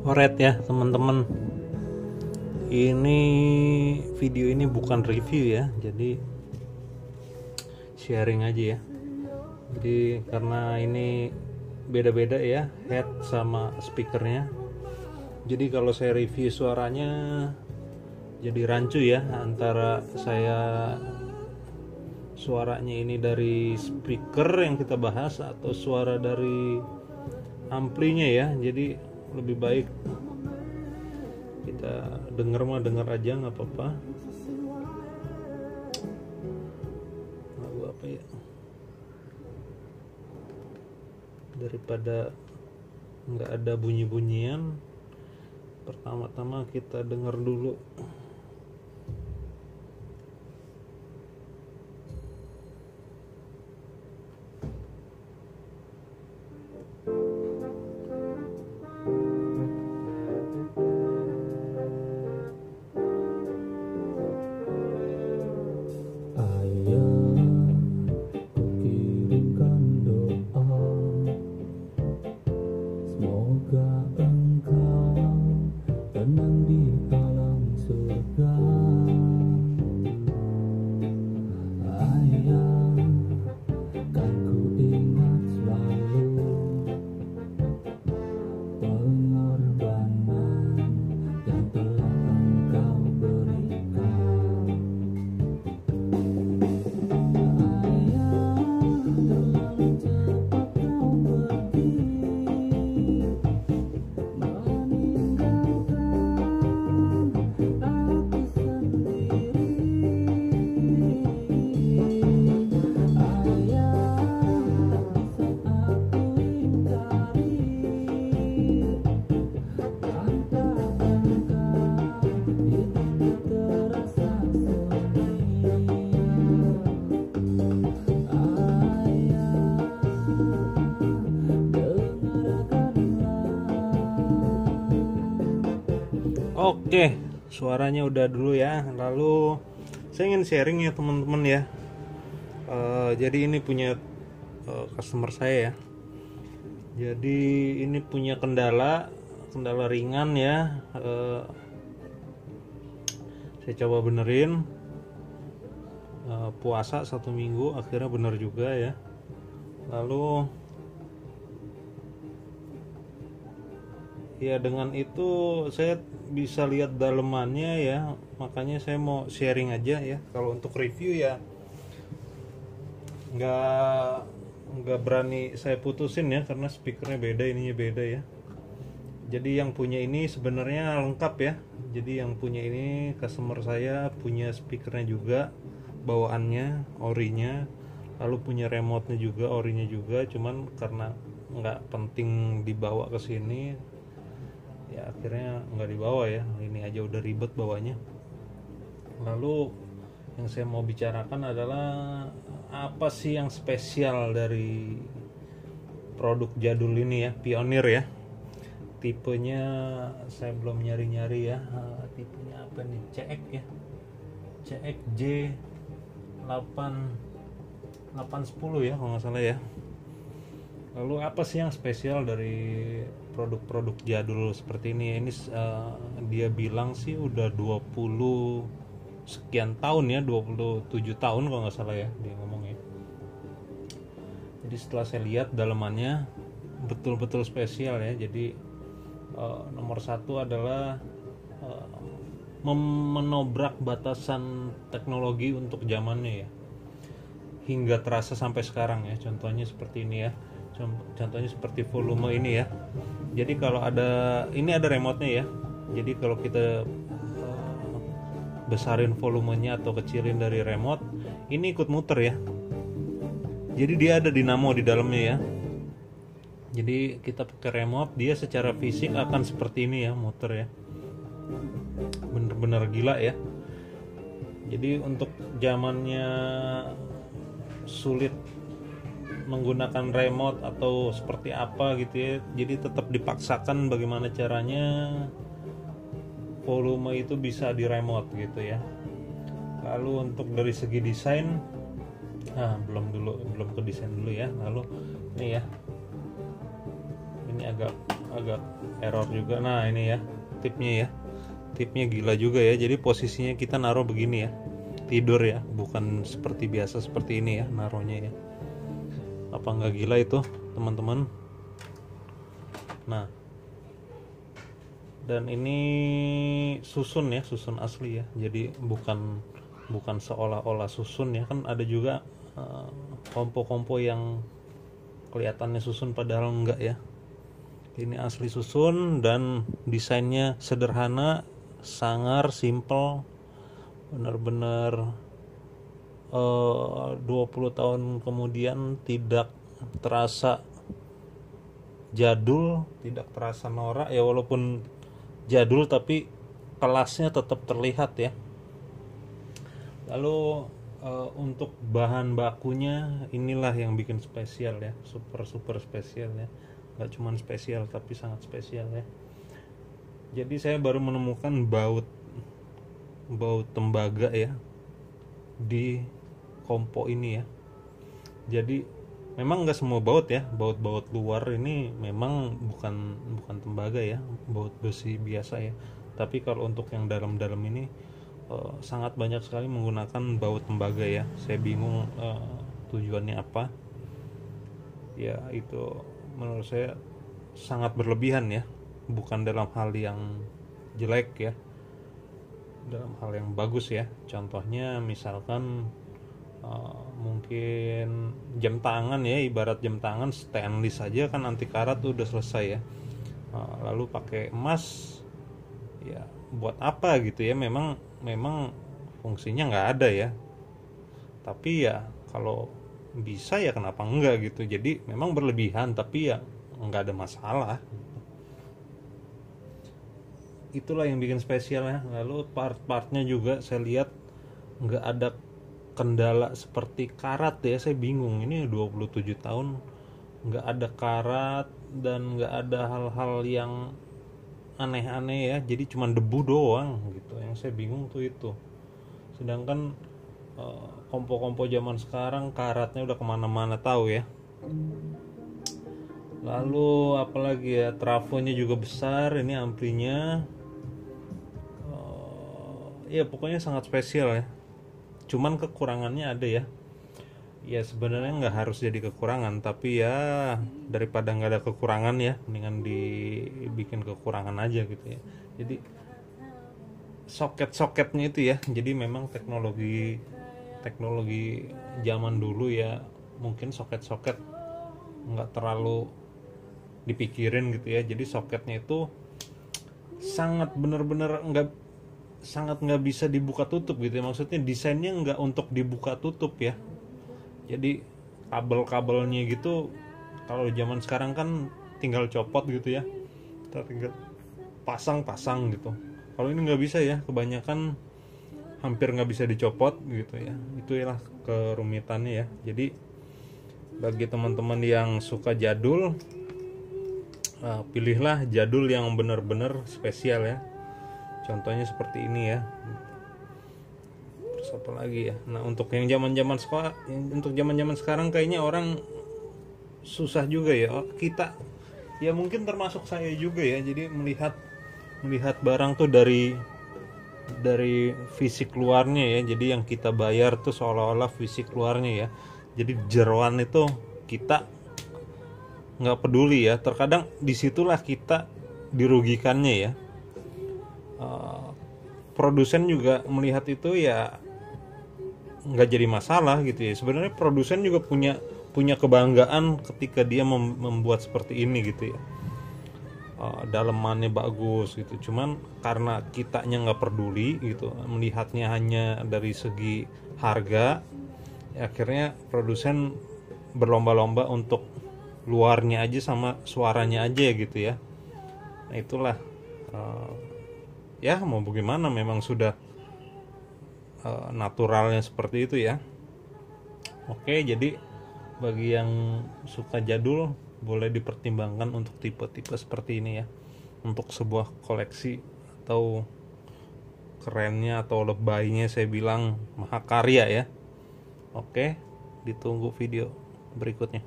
Alright ya teman-teman, ini video ini bukan review ya, jadi sharing aja ya. Jadi karena ini beda-beda ya head sama speakernya, jadi kalau saya review suaranya jadi rancu ya, antara suaranya ini dari speaker yang kita bahas atau suara dari amplinya ya. Jadi lebih baik kita denger aja, nggak apa-apa. Lagu apa ya, daripada nggak ada bunyi-bunyian, pertama-tama kita denger dulu. Semoga engkau tenang di alam surga. Ayah, kan ku ingat selalu pengorbanan yang telah engkau berikan. Ayah, terlalu cepat kau pergi, Oke, suaranya udah dulu ya. Lalu saya ingin sharing ya teman-teman ya. Jadi ini punya customer saya ya. Jadi ini punya kendala ringan ya. Saya coba benerin, puasa 1 minggu akhirnya bener juga ya. Lalu ya dengan itu saya bisa lihat dalemannya ya, makanya saya mau sharing aja ya. Kalau untuk review ya nggak berani saya putusin ya, karena speakernya beda, ininya beda ya. Jadi yang punya ini sebenarnya lengkap ya. Jadi yang punya ini customer saya punya speakernya juga, bawaannya orinya, lalu punya remote-nya juga orinya juga, cuman karena nggak penting dibawa ke sini ya akhirnya nggak dibawa ya. Ini aja udah ribet bawanya. Lalu yang saya mau bicarakan adalah apa sih yang spesial dari produk jadul ini ya, Pioneer ya. Tipenya saya belum nyari-nyari ya. Tipenya apa nih, CX ya, CX J8810 ya kalau nggak salah ya. Lalu apa sih yang spesial dari produk-produk jadul seperti ini? Ini dia bilang sih udah 20 sekian tahun ya, 27 tahun kalau nggak salah ya dia ngomongnya. Jadi setelah saya lihat dalemannya betul-betul spesial ya. Jadi nomor satu adalah menobrak batasan teknologi untuk zamannya ya, hingga terasa sampai sekarang ya. Contohnya seperti ini ya. Contohnya seperti volume ini ya. Jadi kalau ada remote-nya ya. Jadi kalau kita besarin volumenya atau kecilin dari remote, ini ikut muter ya. Jadi dia ada dinamo di dalamnya ya. Jadi kita pakai remote, dia secara fisik akan seperti ini ya, muter ya. Bener-bener gila ya. Jadi untuk zamannya sulit menggunakan remote atau seperti apa gitu ya, jadi tetap dipaksakan bagaimana caranya volume itu bisa di remote gitu ya. Lalu untuk dari segi desain, belum ke desain dulu ya. Lalu ini ya, ini agak agak error juga. Nah ini ya tipnya gila juga ya. Jadi posisinya kita naruh begini ya, tidur ya, bukan seperti biasa seperti ini ya naruhnya ya. Apa nggak gila itu teman-teman? Nah, dan ini susun ya, susun asli ya. Jadi bukan seolah-olah susun ya. Kan ada juga kompo-kompo yang kelihatannya susun padahal enggak ya. Ini asli susun dan desainnya sederhana, sangar, simple, benar-benar 20 tahun kemudian tidak terasa jadul, tidak terasa norak ya, walaupun jadul tapi kelasnya tetap terlihat ya. Lalu untuk bahan bakunya inilah yang bikin spesial ya, super spesial ya. Nggak cuma spesial tapi sangat spesial ya. Jadi saya baru menemukan baut tembaga ya di kompo ini ya. Jadi memang nggak semua baut ya, baut luar ini memang bukan tembaga ya, baut besi biasa ya. Tapi kalau untuk yang dalam-dalam ini sangat banyak sekali menggunakan baut tembaga ya. Saya bingung tujuannya apa ya. Itu menurut saya sangat berlebihan ya, bukan dalam hal yang jelek ya, dalam hal yang bagus ya. Contohnya misalkan mungkin jam tangan ya, ibarat jam tangan stainless saja kan anti karat tuh udah selesai ya. Lalu pakai emas ya buat apa gitu ya, memang fungsinya nggak ada ya, tapi ya kalau bisa ya kenapa enggak gitu. Jadi memang berlebihan tapi ya nggak ada masalah. Itulah yang bikin spesial ya. Lalu part-partnya juga saya lihat nggak ada kendala seperti karat ya. Saya bingung, ini 27 tahun nggak ada karat dan nggak ada hal-hal yang aneh-aneh ya. Jadi cuma debu doang gitu. Yang saya bingung tuh itu. Sedangkan kompo-kompo zaman sekarang karatnya udah kemana-mana tahu ya. Lalu apalagi ya, trafonya juga besar, ini amplinya ya pokoknya sangat spesial ya. Cuman kekurangannya ada ya. Ya sebenarnya nggak harus jadi kekurangan, tapi ya daripada nggak ada kekurangan ya, mendingan dibikin kekurangan aja gitu ya. Jadi soket-soketnya itu ya, jadi memang teknologi zaman dulu ya, mungkin soket-soket nggak terlalu dipikirin gitu ya. Jadi soketnya itu sangat bener-bener sangat nggak bisa dibuka tutup gitu ya. Maksudnya desainnya nggak untuk dibuka tutup ya. Jadi kabel-kabelnya gitu kalau zaman sekarang kan tinggal copot gitu ya, kita tinggal pasang gitu. Kalau ini nggak bisa ya, kebanyakan hampir nggak bisa dicopot gitu ya. Itulah kerumitannya ya. Jadi bagi teman-teman yang suka jadul, pilihlah jadul yang benar-benar spesial ya. Contohnya seperti ini ya. Terus apa lagi ya? Nah untuk yang zaman-zaman sekarang kayaknya orang susah juga ya. Kita ya mungkin termasuk saya juga ya. Jadi melihat barang tuh dari fisik luarnya ya. Jadi yang kita bayar tuh seolah-olah fisik luarnya ya. Jadi jeroan itu kita nggak peduli ya. Terkadang disitulah kita dirugikannya ya. Produsen juga melihat itu ya nggak jadi masalah gitu ya. Sebenarnya produsen juga punya kebanggaan ketika dia membuat seperti ini gitu ya. Dalemannya bagus gitu, cuman karena kitanya nggak peduli gitu, melihatnya hanya dari segi harga ya, akhirnya produsen berlomba-lomba untuk luarnya aja sama suaranya aja gitu ya. Nah itulah ya mau bagaimana, memang sudah naturalnya seperti itu ya. Oke, jadi bagi yang suka jadul boleh dipertimbangkan untuk tipe-tipe seperti ini ya, untuk sebuah koleksi atau kerennya atau lebaynya saya bilang mahakarya ya. Oke, ditunggu video berikutnya.